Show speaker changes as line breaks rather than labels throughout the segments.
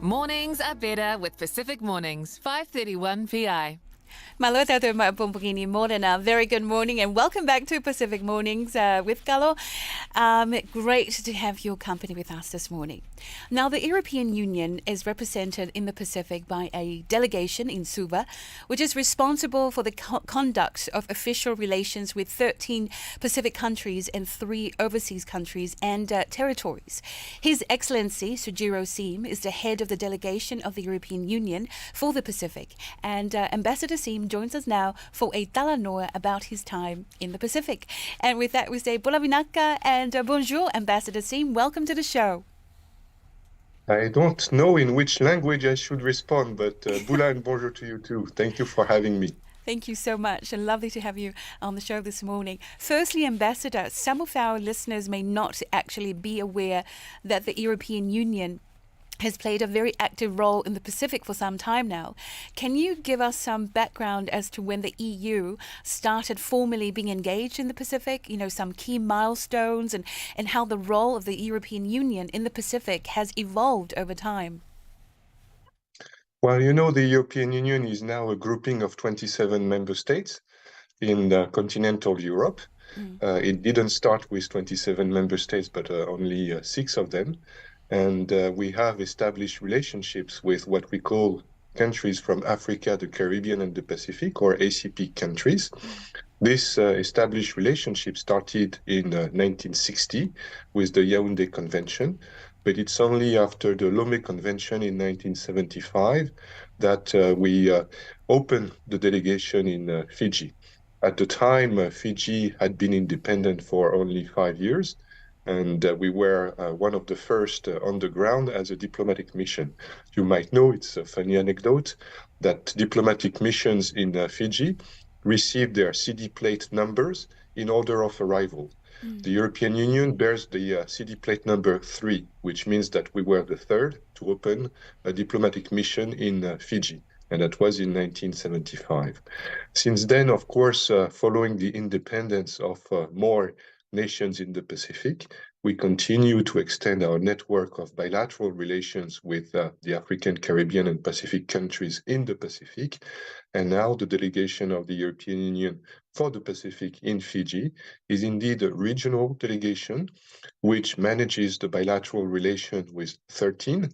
Mornings are better with Pacific Mornings, 5:31 PI.
Malo tato ma'apumpugini morena. Very good morning and welcome back to Pacific Mornings with Galo. Great to have your company with us this morning. Now, the European Union is represented in the Pacific by a delegation in Suva, which is responsible for the conduct of official relations with 13 Pacific countries and 3 overseas countries and territories. His Excellency Su-jiro Seam is the head of the delegation of the European Union for the Pacific, and Ambassador Seam joins us now for a talanoa about his time in the Pacific. And with that, we say Bula Vinaka and bonjour, Ambassador Seam. Welcome to the show.
I don't know in which language I should respond, but Bula and bonjour to you too. Thank you for having me.
Thank you so much, and lovely to have you on the show this morning. Firstly, Ambassador, some of our listeners may not actually be aware that the European Union has played a very active role in the Pacific for some time now. Can you give us some background as to when the EU started formally being engaged in the Pacific, some key milestones and how the role of the European Union in the Pacific has evolved over time?
Well, the European Union is now a grouping of 27 member states in continental Europe. It didn't start with 27 member states, but only 6 of them. And we have established relationships with what we call countries from Africa, the Caribbean, and the Pacific, or ACP countries. This established relationship started in 1960 with the Yaoundé Convention, but it's only after the Lomé Convention in 1975 that we opened the delegation in Fiji. At the time, Fiji had been independent for only 5 years, and we were one of the first on the ground as a diplomatic mission. You might know, it's a funny anecdote, that diplomatic missions in Fiji received their CD plate numbers in order of arrival. The European Union bears the CD plate number 3, which means that we were the third to open a diplomatic mission in Fiji, and that was in 1975. Since then, of course, following the independence of more nations in the Pacific, we continue to extend our network of bilateral relations with the African, Caribbean, and Pacific countries in the Pacific. And now the delegation of the European Union for the Pacific in Fiji is indeed a regional delegation which manages the bilateral relation with 13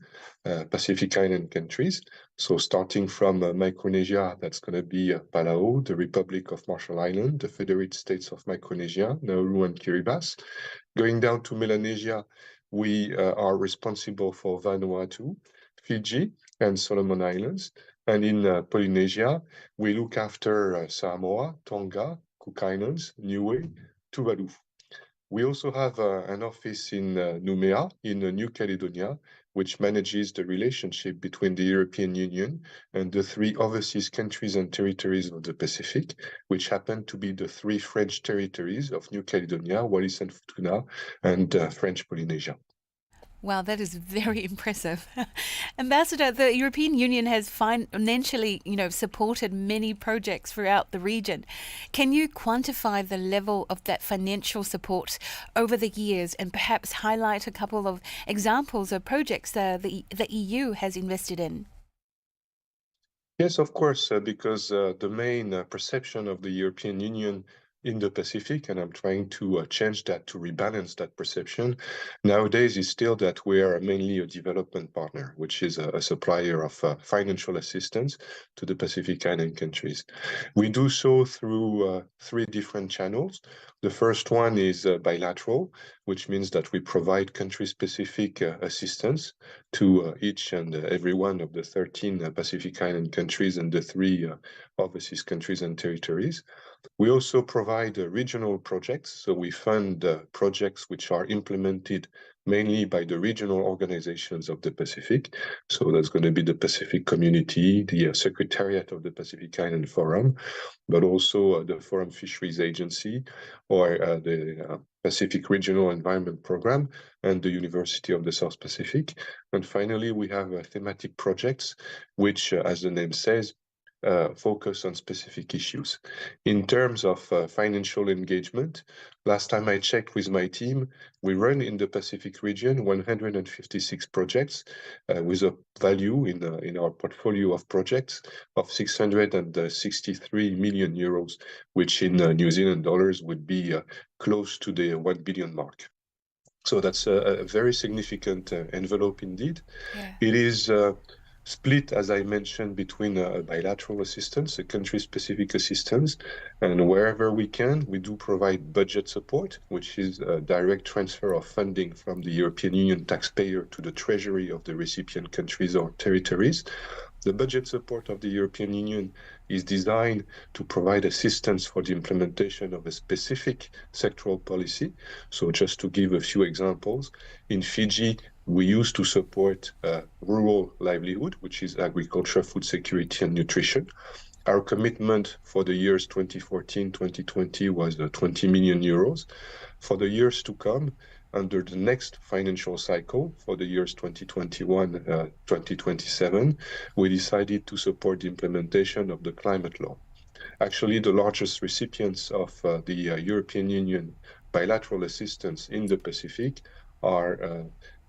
Pacific Island countries. So starting from Micronesia, that's going to be Palau, the Republic of Marshall Islands, the Federated States of Micronesia, Nauru and Kiribati. Going down to Melanesia, we are responsible for Vanuatu, Fiji, and Solomon Islands. And in Polynesia, we look after Samoa, Tonga, Cook Islands, Niue, Tuvalu. We also have an office in Noumea, in New Caledonia, which manages the relationship between the European Union and the 3 overseas countries and territories of the Pacific, which happen to be the 3 French territories of New Caledonia, Wallis and Futuna, and French Polynesia.
Wow, that is very impressive. Ambassador, the European Union has financially, supported many projects throughout the region. Can you quantify the level of that financial support over the years and perhaps highlight a couple of examples of projects the EU has invested in?
Yes, of course, because the main perception of the European Union in the Pacific, and I'm trying to change that, to rebalance that perception, nowadays is still that we are mainly a development partner, which is a supplier of financial assistance to the Pacific Island countries. We do so through 3 different channels. The first one is bilateral, which means that we provide country-specific assistance to each and every one of the 13 Pacific Island countries and the 3 overseas countries and territories. We also provide regional projects, so we fund projects which are implemented mainly by the regional organizations of the Pacific. So that's going to be the Pacific Community, the Secretariat of the Pacific Island Forum, but also the Foreign Fisheries Agency, or the Pacific Regional Environment Program, and the University of the South Pacific. And finally, we have thematic projects, which, as the name says, focus on specific issues. In terms of financial engagement, last time I checked with my team, we run in the Pacific region 156 projects with a value in our portfolio of projects of 663 million euros, which in New Zealand dollars would be close to the 1 billion mark. So that's a very significant envelope indeed.
Yeah.
It is split, as I mentioned, between bilateral assistance, a country-specific assistance, and wherever we can, we do provide budget support, which is a direct transfer of funding from the European Union taxpayer to the treasury of the recipient countries or territories. The budget support of the European Union is designed to provide assistance for the implementation of a specific sectoral policy. So just to give a few examples, in Fiji, we used to support rural livelihood, which is agriculture, food security, and nutrition. Our commitment for the years 2014-2020 was 20 million euros. For the years to come, under the next financial cycle, for the years 2021-2027, we decided to support the implementation of the climate law. Actually, the largest recipients of the European Union bilateral assistance in the Pacific are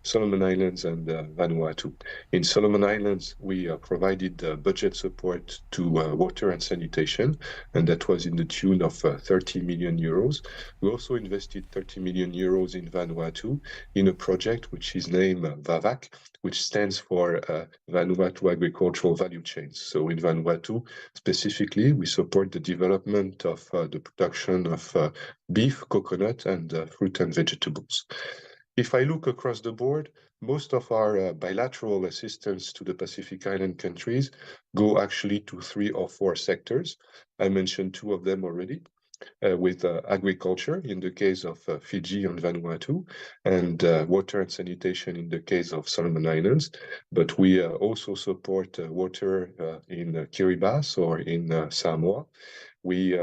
Solomon Islands and Vanuatu. In Solomon Islands, we provided budget support to water and sanitation, and that was in the tune of 30 million euros. We also invested 30 million euros in Vanuatu in a project which is named VAVAC, which stands for Vanuatu Agricultural Value Chains. So in Vanuatu, specifically, we support the development of the production of beef, coconut, and fruit and vegetables. If I look across the board, most of our bilateral assistance to the Pacific Island countries go actually to 3 or 4 sectors. I mentioned 2 of them already, with agriculture in the case of Fiji and Vanuatu, and water and sanitation in the case of Solomon Islands. But we also support water in Kiribati or in Samoa. We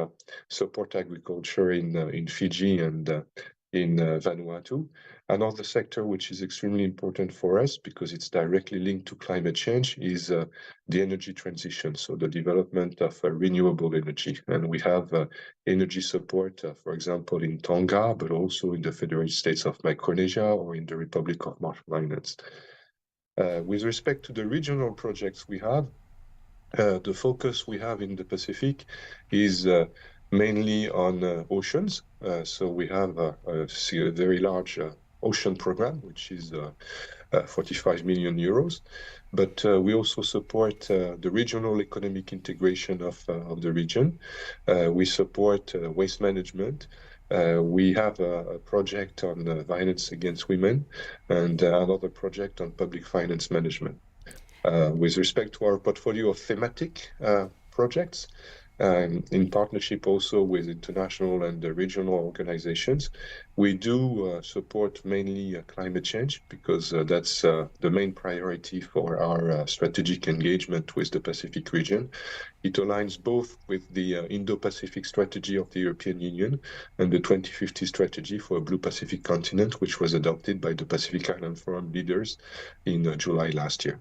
support agriculture in Fiji and in Vanuatu. Another sector which is extremely important for us because it's directly linked to climate change is the energy transition, so the development of renewable energy. And we have energy support, for example, in Tonga, but also in the Federated States of Micronesia or in the Republic of Marshall Islands. With respect to the regional projects we have, the focus we have in the Pacific is mainly on oceans. So we have a very large ocean program, which is 45 million euros. But we also support the regional economic integration of the region. We support waste management. We have a project on violence against women and another project on public finance management. With respect to our portfolio of thematic projects, in partnership also with international and regional organizations, we do support mainly climate change because that's the main priority for our strategic engagement with the Pacific region. It aligns both with the Indo-Pacific strategy of the European Union and the 2050 strategy for a Blue Pacific continent, which was adopted by the Pacific Island Forum leaders in July last year.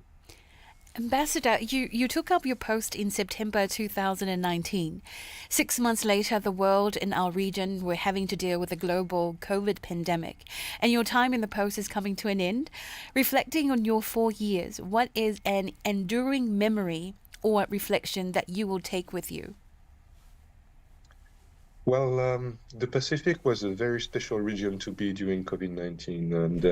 Ambassador, you took up your post in September 2019. 6 months later, the world and our region were having to deal with a global COVID pandemic, and your time in the post is coming to an end. Reflecting on your 4 years, what is an enduring memory or reflection that you will take with you?
Well, the Pacific was a very special region to be during COVID-19. And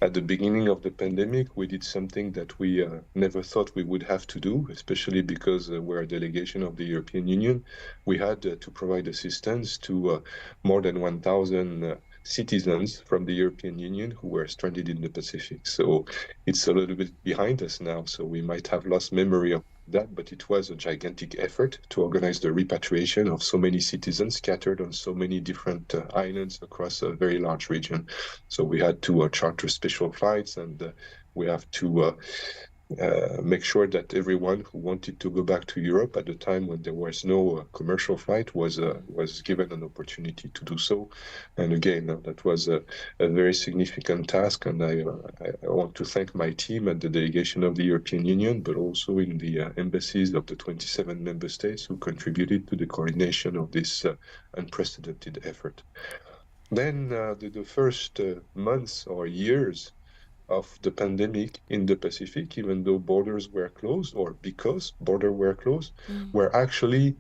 at the beginning of the pandemic, we did something that we never thought we would have to do, especially because we're a delegation of the European Union. We had to provide assistance to more than 1,000 citizens from the European Union who were stranded in the Pacific. So it's a little bit behind us now, so we might have lost memory of that, but it was a gigantic effort to organize the repatriation of so many citizens scattered on so many different islands across a very large region. So we had to charter special flights, and we have to make sure that everyone who wanted to go back to Europe at the time when there was no commercial flight was given an opportunity to do so. And again, that was a very significant task. And I want to thank my team at the delegation of the European Union, but also in the embassies of the 27 member states who contributed to the coordination of this unprecedented effort. Then the first months or years of the pandemic in the Pacific, even though borders were closed or because borders were closed, were actually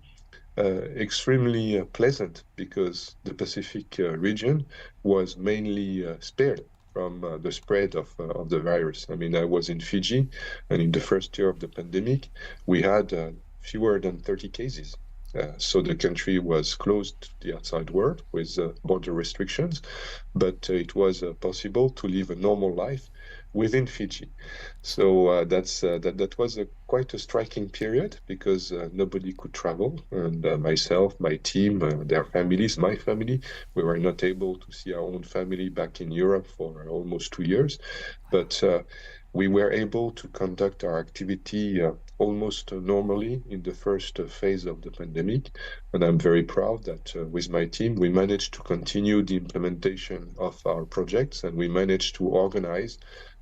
extremely pleasant because the Pacific region was mainly spared from the spread of the virus. I mean, I was in Fiji, and in the first year of the pandemic, we had fewer than 30 cases. So the country was closed to the outside world with border restrictions, but it was possible to live a normal life within Fiji. So that was quite a striking period because nobody could travel, and myself, my team, their families, my family, we were not able to see our own family back in Europe for almost 2 years, but we were able to conduct our activity almost normally in the first phase of the pandemic. And I'm very proud that with my team, we managed to continue the implementation of our projects, and we managed to organize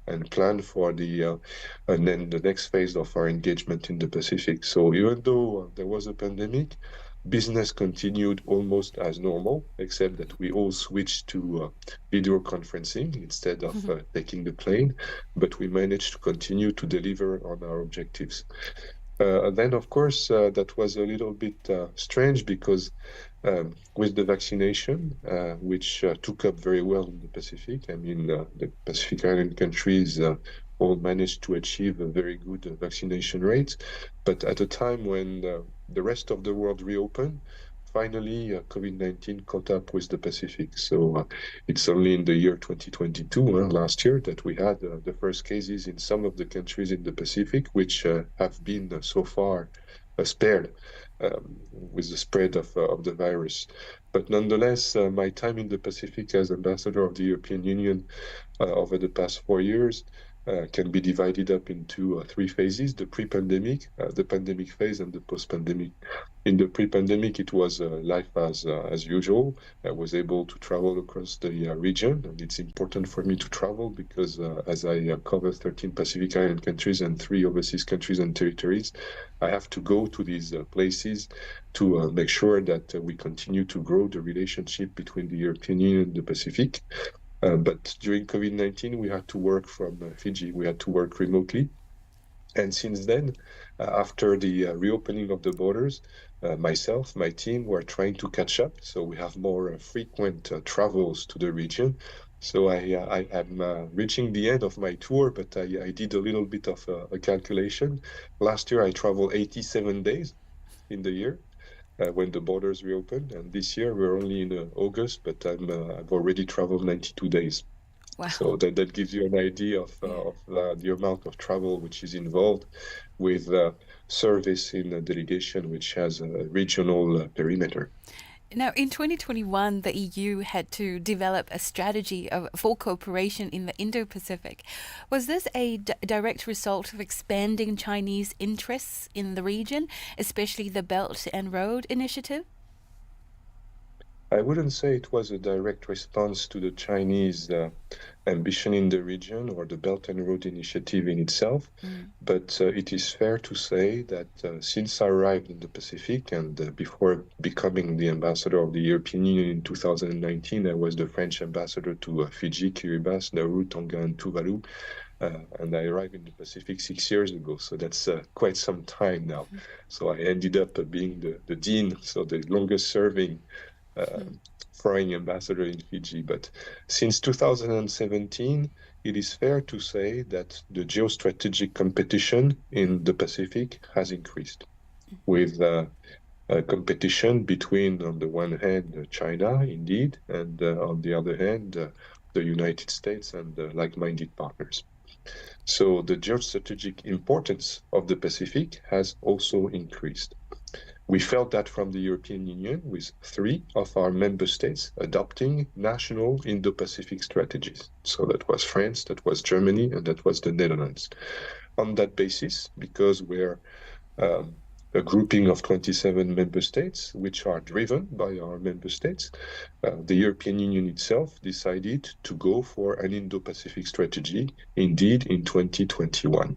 and plan for and then the next phase of our engagement in the Pacific. So even though there was a pandemic, business continued almost as normal, except that we all switched to video conferencing instead of taking the plane, but we managed to continue to deliver on our objectives. Then, of course, that was a little bit strange because with the vaccination, which took up very well in the Pacific, I mean, the Pacific Island countries all managed to achieve a very good vaccination rate. But at a time when the rest of the world reopened, finally, COVID-19 caught up with the Pacific. So it's only in the year 2022, last year, that we had the first cases in some of the countries in the Pacific, which have been so far spared with the spread of the virus. But nonetheless, my time in the Pacific as ambassador of the European Union over the past 4 years can be divided up into three phases: the pre-pandemic, the pandemic phase, and the post-pandemic. In the pre-pandemic, it was life as usual. I was able to travel across the region, and it's important for me to travel because as I cover 13 Pacific Island countries and 3 overseas countries and territories, I have to go to these places to make sure that we continue to grow the relationship between the European Union and the Pacific. But during COVID-19, we had to work from Fiji. We had to work remotely. And since then, after the reopening of the borders, myself, my team were trying to catch up. So we have more frequent travels to the region. So I am reaching the end of my tour, but I did a little bit of a calculation. Last year, I traveled 87 days in the year when the borders reopened. And this year, we're only in August, but I've already traveled 92 days.
Wow.
So that gives you an idea of the amount of travel which is involved with service in a delegation which has a regional perimeter.
Now, in 2021, the EU had to develop a strategy for cooperation in the Indo-Pacific. Was this a direct result of expanding Chinese interests in the region, especially the Belt and Road Initiative?
I wouldn't say it was a direct response to the Chinese ambition in the region or the Belt and Road Initiative in itself, but it is fair to say that since I arrived in the Pacific and before becoming the ambassador of the European Union in 2019, I was the French ambassador to Fiji, Kiribati, Nauru, Tonga, and Tuvalu. And I arrived in the Pacific 6 years ago, so that's quite some time now. So I ended up being the dean, so the longest serving foreign ambassador in Fiji. But since 2017, it is fair to say that the geostrategic competition in the Pacific has increased with competition between, on the one hand, China, indeed, and on the other hand, the United States and like-minded partners. So the geostrategic importance of the Pacific has also increased. We felt that from the European Union, with 3 of our member states adopting national Indo-Pacific strategies. So that was France, that was Germany, and that was the Netherlands. on that basis, because we're a grouping of 27 member states, which are driven by our member states, the European Union itself decided to go for an Indo-Pacific strategy, indeed, in 2021.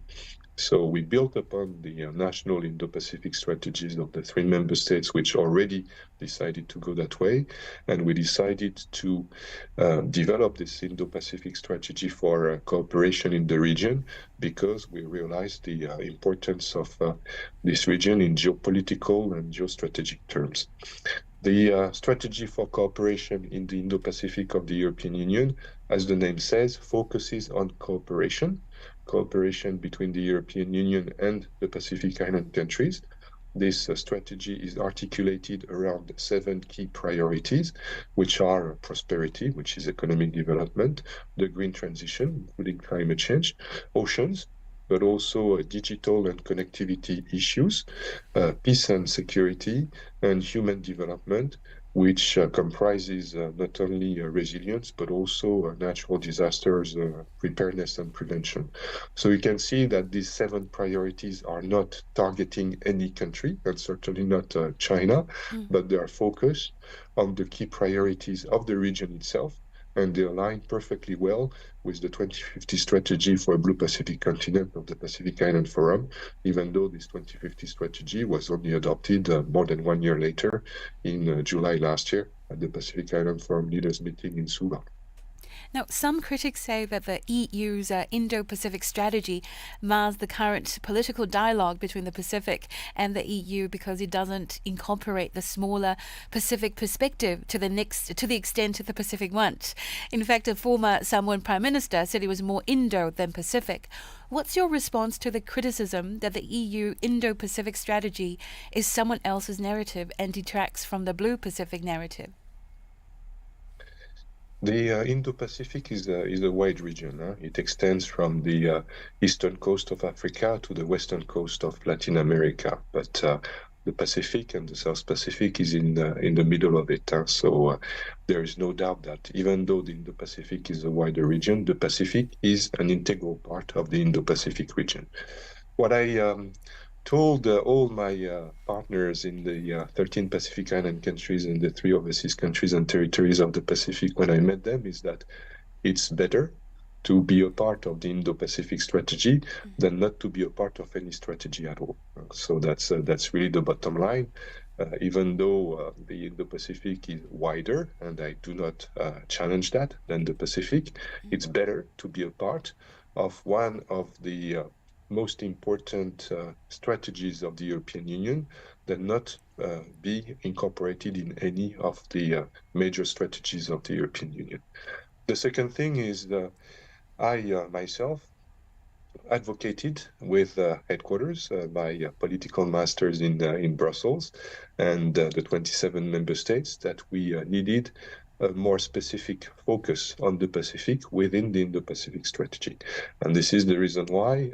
So we built upon the national Indo-Pacific strategies of the 3 member states, which already decided to go that way. And we decided to develop this Indo-Pacific strategy for cooperation in the region, because we realized the importance of this region in geopolitical and geostrategic terms. The strategy for cooperation in the Indo-Pacific of the European Union, as the name says, focuses on cooperation between the European Union and the Pacific Island countries. This strategy is articulated around 7 key priorities, which are prosperity, which is economic development, the green transition, including climate change, oceans, but also digital and connectivity issues, peace and security, and human development, which comprises not only resilience, but also natural disasters, preparedness and prevention. So you can see that these 7 priorities are not targeting any country, and certainly not China, but they are focused on the key priorities of the region itself, and they align perfectly well with the 2050 strategy for a Blue Pacific continent of the Pacific Island Forum, even though this 2050 strategy was only adopted more than 1 year later in July last year at the Pacific Island Forum leaders meeting in Suva.
Now, some critics say that the EU's Indo-Pacific strategy mars the current political dialogue between the Pacific and the EU because it doesn't incorporate the smaller Pacific perspective to the extent that the Pacific wants. In fact, a former Samoan Prime Minister said it was more Indo than Pacific. What's your response to the criticism that the EU Indo-Pacific strategy is someone else's narrative and detracts from the Blue Pacific narrative?
The Indo-Pacific is a wide region. It extends from the eastern coast of Africa to the western coast of Latin America. But the Pacific and the South Pacific is in the middle of it. So there is no doubt that even though the Indo-Pacific is a wider region, the Pacific is an integral part of the Indo-Pacific region. What I told all my partners in the 13 Pacific Island countries and the 3 overseas countries and territories of the Pacific when I met them is that it's better to be a part of the Indo-Pacific strategy than not to be a part of any strategy at all. So that's really the bottom line. Even though the Indo-Pacific is wider, and I do not challenge that, than the Pacific, it's better to be a part of one of the most important strategies of the European Union than not be incorporated in any of the major strategies of the European Union. The second thing is I myself advocated with headquarters, my political masters in Brussels and the 27 member states that we needed a more specific focus on the Pacific within the Indo-Pacific strategy. And this is the reason why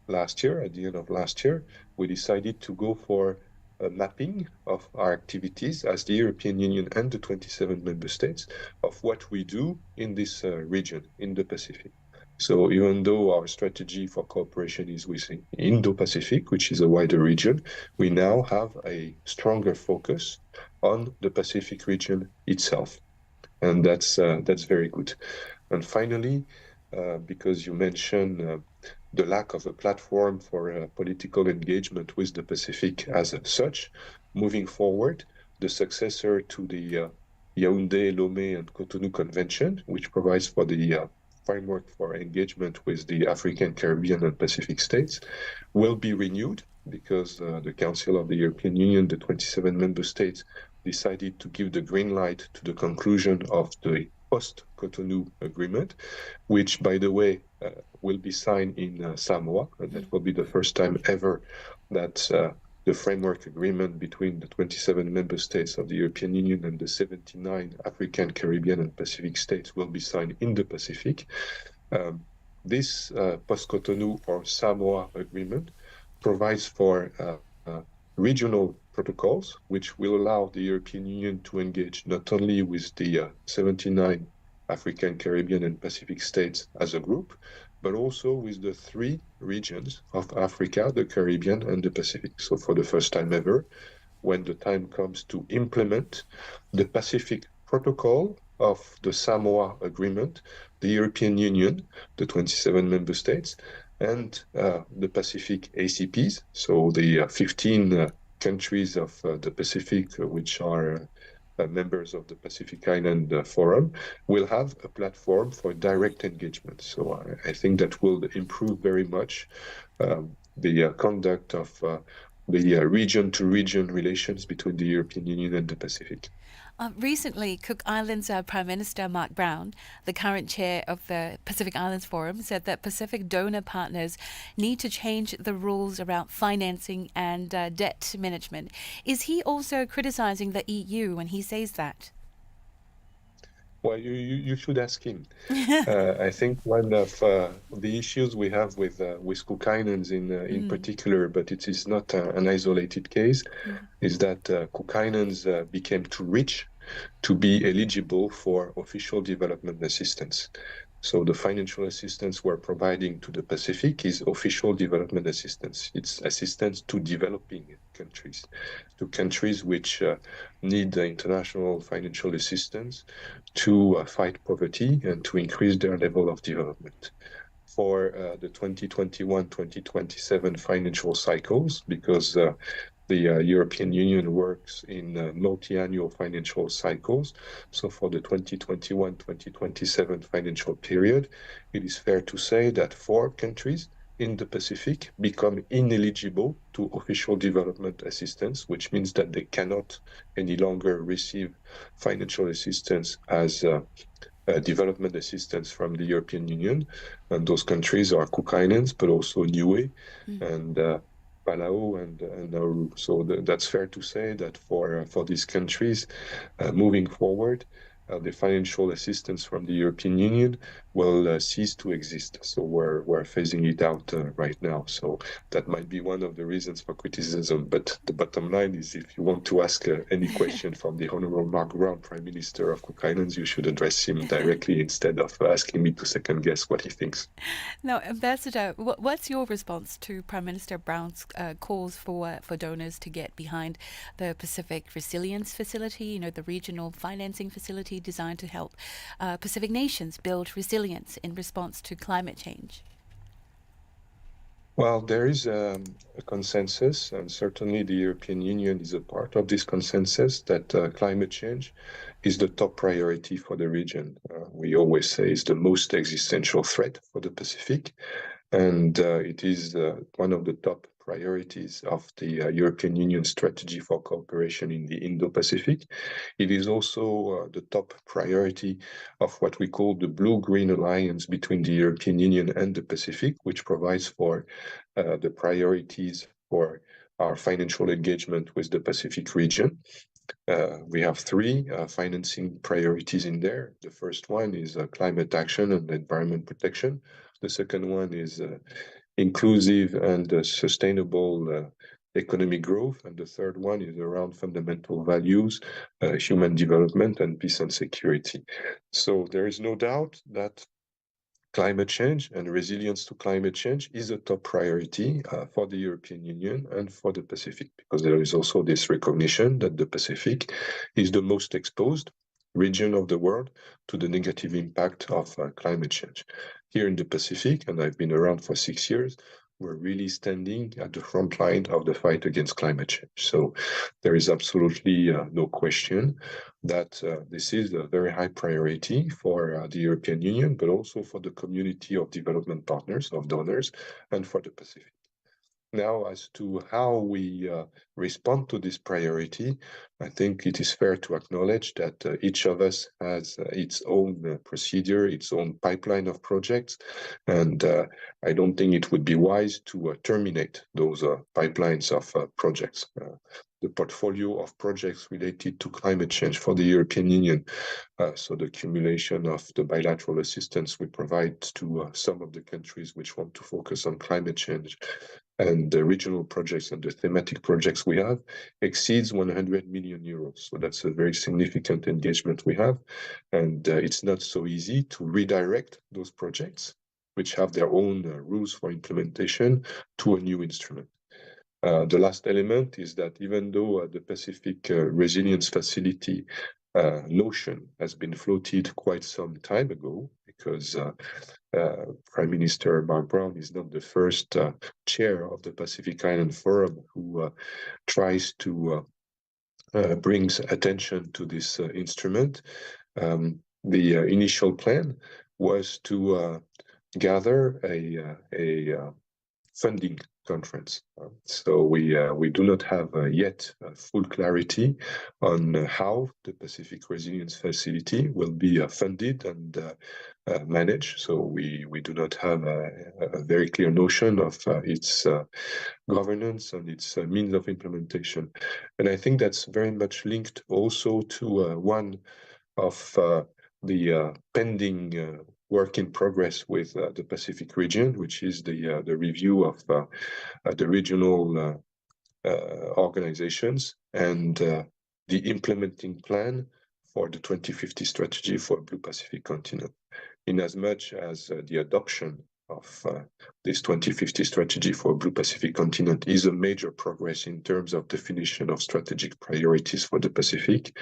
last year, at the end of last year, we decided to go for a mapping of our activities as the European Union and the 27 member states of what we do in this region, in the Pacific. So even though our strategy for cooperation is within Indo-Pacific, which is a wider region, we now have a stronger focus on the Pacific region itself. And that's very good. And finally, because you mentioned the lack of a platform for political engagement with the Pacific as such, moving forward, the successor to the Yaoundé, Lomé, and Cotonou Convention, which provides for the framework for engagement with the African, Caribbean, and Pacific states, will be renewed because the Council of the European Union, the 27 member states, decided to give the green light to the conclusion of the post-Cotonou agreement, which, by the way, will be signed in Samoa. And that will be the first time ever that the framework agreement between the 27 member states of the European Union and the 79 African, Caribbean, and Pacific states will be signed in the Pacific. This post-Cotonou or Samoa agreement provides for regional protocols, which will allow the European Union to engage not only with the 79 African, Caribbean, and Pacific states as a group, but also with the three regions of Africa, the Caribbean, and the Pacific. So for the first time ever, when the time comes to implement the Pacific Protocol of the Samoa Agreement, the European Union, the 27 member states, and the Pacific ACPs, so the 15 countries of the Pacific, which are members of the Pacific Island Forum, will have a platform for direct engagement. So I think that will improve very much the conduct of the region-to-region relations between the European Union and the Pacific.
Recently, Cook Islands Prime Minister Mark Brown, the current chair of the Pacific Islands Forum, said that Pacific donor partners need to change the rules around financing and debt management. Is he also criticizing the EU when he says that?
Well, you should ask him. I think one of the issues we have with Cook Islands in particular, but it is not an isolated case, is that Cook Islands became too rich to be eligible for official development assistance. So the financial assistance we're providing to the Pacific is official development assistance. It's assistance to developing countries, to countries which need the international financial assistance to fight poverty and to increase their level of development. For the 2021-2027 financial cycles, because the European Union works in multi-annual financial cycles. So for the 2021-2027 financial period, it is fair to say that 4 countries in the Pacific become ineligible to official development assistance, which means that they cannot any longer receive financial assistance as development assistance from the European Union. And those countries are Cook Islands, but also Niue and Palau and Nauru. So that's fair to say that for these countries, moving forward, the financial assistance from the European Union will cease to exist. So we're phasing it out right now. So that might be one of the reasons for criticism. But the bottom line is, if you want to ask any question from the Honorable Mark Brown, Prime Minister of Cook Islands, you should address him directly instead of asking me to second guess what he thinks.
Now, Ambassador, what's your response to Prime Minister Brown's calls for donors to get behind the Pacific Resilience Facility, you know, the regional financing facility designed to help Pacific nations build resilience in response to climate change?
Well, there is a consensus, and certainly the European Union is a part of this consensus, that climate change is the top priority for the region. We always say it's the most existential threat for the Pacific, and it is one of the top priorities of the European Union strategy for cooperation in the Indo-Pacific. It is also the top priority of what we call the Blue-Green Alliance between the European Union and the Pacific, which provides for the priorities for our financial engagement with the Pacific region. We have 3 financing priorities in there. The first one is climate action and environment protection. The second one is inclusive and sustainable economic growth. And the third one is around fundamental values, human development, and peace and security. So there is no doubt that climate change and resilience to climate change is a top priority for the European Union and for the Pacific, because there is also this recognition that the Pacific is the most exposed region of the world to the negative impact of climate change. Here in the Pacific, and I've been around for 6 years, we're really standing at the front line of the fight against climate change. So there is absolutely no question that this is a very high priority for the European Union, but also for the community of development partners, of donors, and for the Pacific. Now, as to how we respond to this priority, I think it is fair to acknowledge that each of us has its own procedure, its own pipeline of projects, and I don't think it would be wise to terminate those pipelines of projects. The portfolio of projects related to climate change for the European Union, so the accumulation of the bilateral assistance we provide to some of the countries which want to focus on climate change, and the regional projects and the thematic projects we have, exceeds 100 million euros. So that's a very significant engagement we have. And it's not so easy to redirect those projects which have their own rules for implementation, to a new instrument. The last element is that even though the Pacific Resilience Facility notion has been floated quite some time ago, because Prime Minister Mark Brown is not the first chair of the Pacific Island Forum who tries to brings attention to this instrument. The initial plan was to gather a funding conference. So we do not have yet full clarity on how the Pacific Resilience Facility will be funded and managed. So we do not have a very clear notion of its governance and its means of implementation. And I think that's very much linked also to one of the pending work in progress with the Pacific region, which is the review of the regional organizations and the implementing plan for the 2050 strategy for Blue Pacific continent. In as much as the adoption of this 2050 strategy for Blue Pacific continent is a major progress in terms of definition of strategic priorities for the Pacific,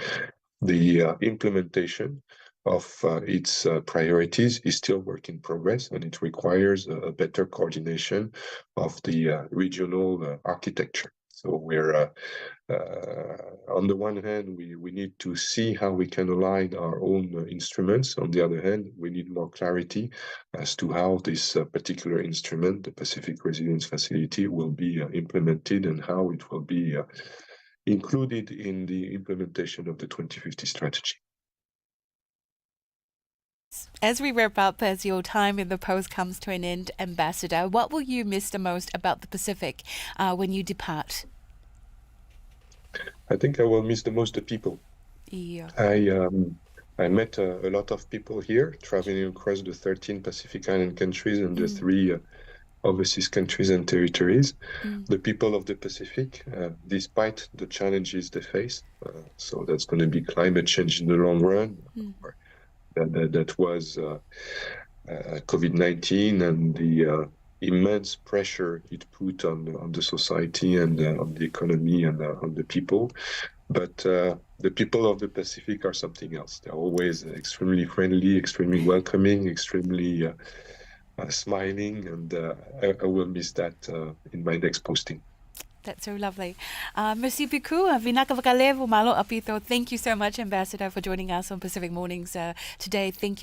the implementation of its priorities is still work in progress, and it requires a better coordination of the regional architecture. So we're on the one hand, we need to see how we can align our own instruments. On the other hand, we need more clarity as to how this particular instrument, the Pacific Resilience Facility, will be implemented and how it will be included in the implementation of the 2050 strategy.
As we wrap up, as your time in the post comes to an end, Ambassador, what will you miss the most about the Pacific when you depart?
I think I will miss the most the people.
Yeah.
I met a lot of people here, traveling across the 13 Pacific Island countries and the 3 overseas countries and territories. The people of the Pacific, despite the challenges they face, so that's going to be climate change in the long run, that was COVID-19 and the immense pressure it put on the society and on the economy and on the people. But the people of the Pacific are something else. They're always extremely friendly, extremely welcoming, extremely smiling, and I will miss that in my next posting.
That's so lovely. Merci beaucoup. Vinaka Vakalevu Malo Apito. Thank you so much, Ambassador, for joining us on Pacific Mornings today. Thank you